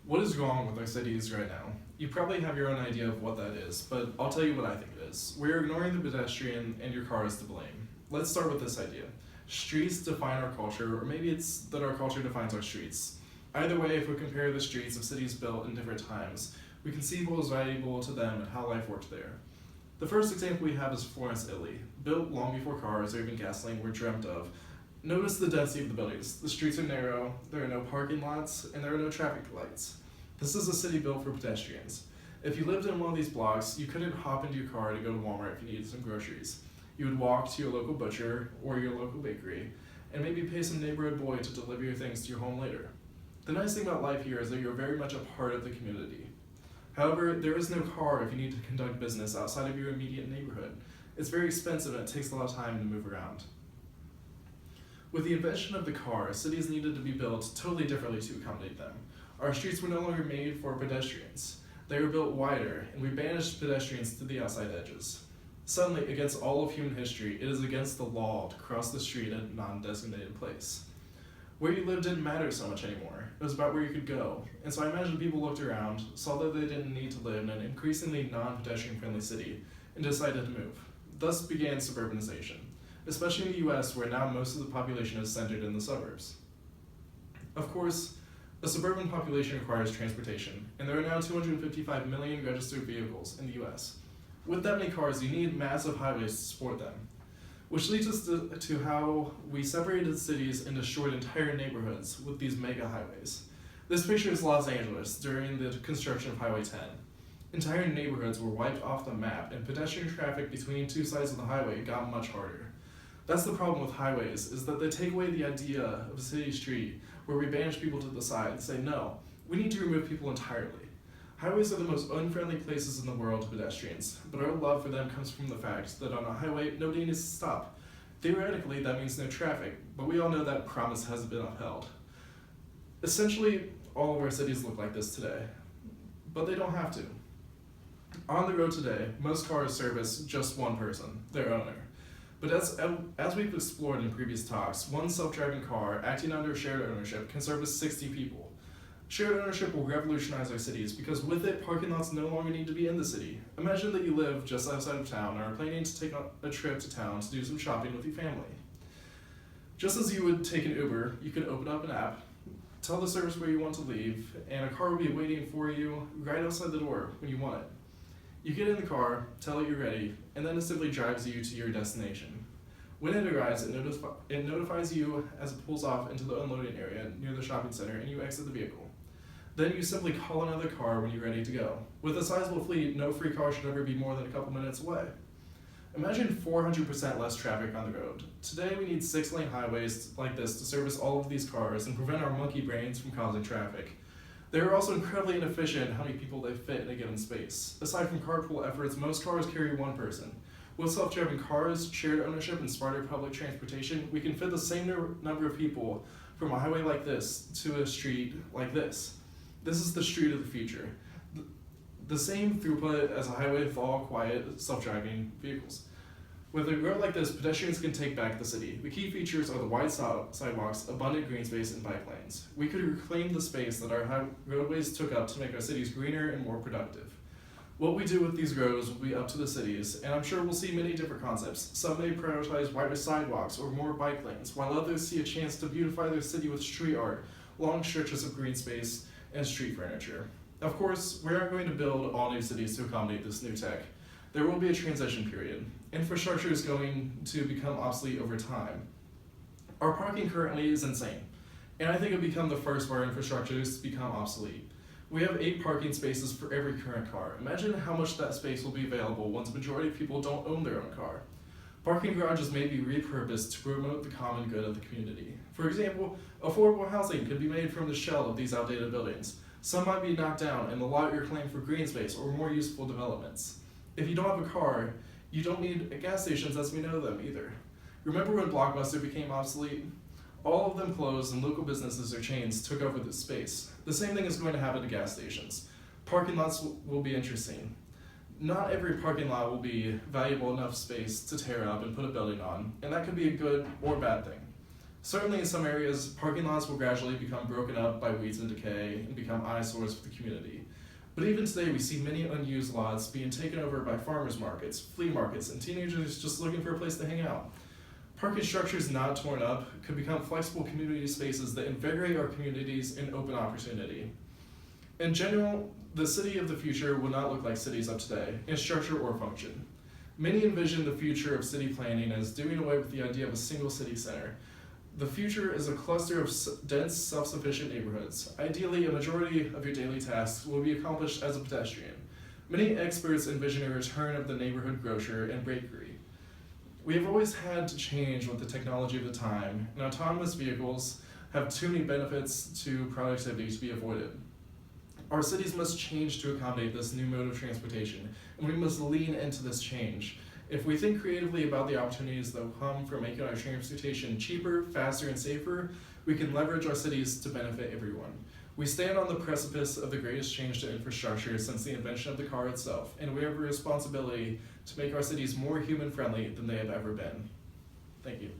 What is wrong with our cities right now? You probably have your own idea of what that is, but I'll tell you what I think it is. We're ignoring the pedestrian and your car is to blame. Let's start with this idea. Streets define our culture, or maybe it's that our culture defines our streets. Either way, if we compare the streets of cities built in different times, we can see what was valuable to them and how life worked there. The first example we have is Florence, Italy, built long before cars or even gasoline were dreamt of. Notice the density of the buildings. The streets are narrow, there are no parking lots, and there are no traffic lights. This is a city built for pedestrians. If you lived in one of these blocks, you couldn't hop into your car to go to Walmart if you needed some groceries. You would walk to your local butcher or your local bakery, and maybe pay some neighborhood boy to deliver your things to your home later. The nice thing about life here is that you're very much a part of the community. However, there is no car if you need to conduct business outside of your immediate neighborhood. It's very expensive and it takes a lot of time to move around. With the invention of the car, cities needed to be built totally differently to accommodate them. Our streets were no longer made for pedestrians. They were built wider, and we banished pedestrians to the outside edges. Suddenly, against all of human history, it is against the law to cross the street at a non-designated place. Where you lived didn't matter so much anymore. It was about where you could go. And so I imagine people looked around, saw that they didn't need to live in an increasingly non-pedestrian friendly city, and decided to move. Thus began suburbanization, especially in the US, where now most of the population is centered in the suburbs. Of course, a suburban population requires transportation, and there are now 255 million registered vehicles in the US. With that many cars, you need massive highways to support them. Which leads us to how we separated cities and destroyed entire neighborhoods with these mega highways. This picture is Los Angeles during the construction of Highway 10. Entire neighborhoods were wiped off the map, and pedestrian traffic between two sides of the highway got much harder. That's the problem with highways, is that they take away the idea of a city street where we banish people to the side and say, no, we need to remove people entirely. Highways are the most unfriendly places in the world to pedestrians, but our love for them comes from the fact that on a highway, nobody needs to stop. Theoretically, that means no traffic, but we all know that promise hasn't been upheld. Essentially, all of our cities look like this today, but they don't have to. On the road today, most cars service just one person, their owner. But as we've explored in previous talks, one self-driving car acting under shared ownership can service 60 people. Shared ownership will revolutionize our cities because with it, parking lots no longer need to be in the city. Imagine that you live just outside of town and are planning to take a trip to town to do some shopping with your family. Just as you would take an Uber, you could open up an app, tell the service where you want to leave, and a car will be waiting for you right outside the door when you want it. You get in the car, tell it you're ready, and then it simply drives you to your destination. When it arrives, it notifies you as it pulls off into the unloading area near the shopping center and you exit the vehicle. Then you simply call another car when you're ready to go. With a sizable fleet, no free car should ever be more than a couple minutes away. Imagine 400% less traffic on the road. Today we need 6-lane highways like this to service all of these cars and prevent our monkey brains from causing traffic. They are also incredibly inefficient in how many people they fit in a given space. Aside from carpool efforts, most cars carry one person. With self-driving cars, shared ownership, and smarter public transportation, we can fit the same number of people from a highway like this to a street like this. This is the street of the future. The same throughput as a highway with all quiet, self-driving vehicles. With a road like this, pedestrians can take back the city. The key features are the wide sidewalks, abundant green space, and bike lanes. We could reclaim the space that our roadways took up to make our cities greener and more productive. What we do with these roads will be up to the cities, and I'm sure we'll see many different concepts. Some may prioritize wider sidewalks or more bike lanes, while others see a chance to beautify their city with street art, long stretches of green space, and street furniture. Of course, we aren't going to build all new cities to accommodate this new tech. There will be a transition period. Infrastructure is going to become obsolete over time. Our parking currently is insane, and I think it'll become the first of our infrastructures to become obsolete. We have 8 parking spaces for every current car. Imagine how much that space will be available once the majority of people don't own their own car. Parking garages may be repurposed to promote the common good of the community. For example, affordable housing could be made from the shell of these outdated buildings. Some might be knocked down and the lot reclaimed for green space or more useful developments. If you don't have a car, you don't need gas stations as we know them either. Remember when Blockbuster became obsolete? All of them closed and local businesses or chains took over this space. The same thing is going to happen to gas stations. Parking lots will be interesting. Not every parking lot will be valuable enough space to tear up and put a building on, and that could be a good or bad thing. Certainly in some areas, parking lots will gradually become broken up by weeds and decay and become eyesores for the community. But even today, we see many unused lots being taken over by farmers markets, flea markets, and teenagers just looking for a place to hang out. Parking structures not torn up could become flexible community spaces that invigorate our communities in open opportunity. In general, the city of the future will not look like cities of today, in structure or function. Many envision the future of city planning as doing away with the idea of a single city center. The future is a cluster of dense, self-sufficient neighborhoods. Ideally, a majority of your daily tasks will be accomplished as a pedestrian. Many experts envision a return of the neighborhood grocer and bakery. We have always had to change with the technology of the time, and autonomous vehicles have too many benefits to productivity to be avoided. Our cities must change to accommodate this new mode of transportation, and we must lean into this change. If we think creatively about the opportunities that will come from making our transportation cheaper, faster, and safer, we can leverage our cities to benefit everyone. We stand on the precipice of the greatest change to infrastructure since the invention of the car itself, and we have a responsibility to make our cities more human-friendly than they have ever been. Thank you.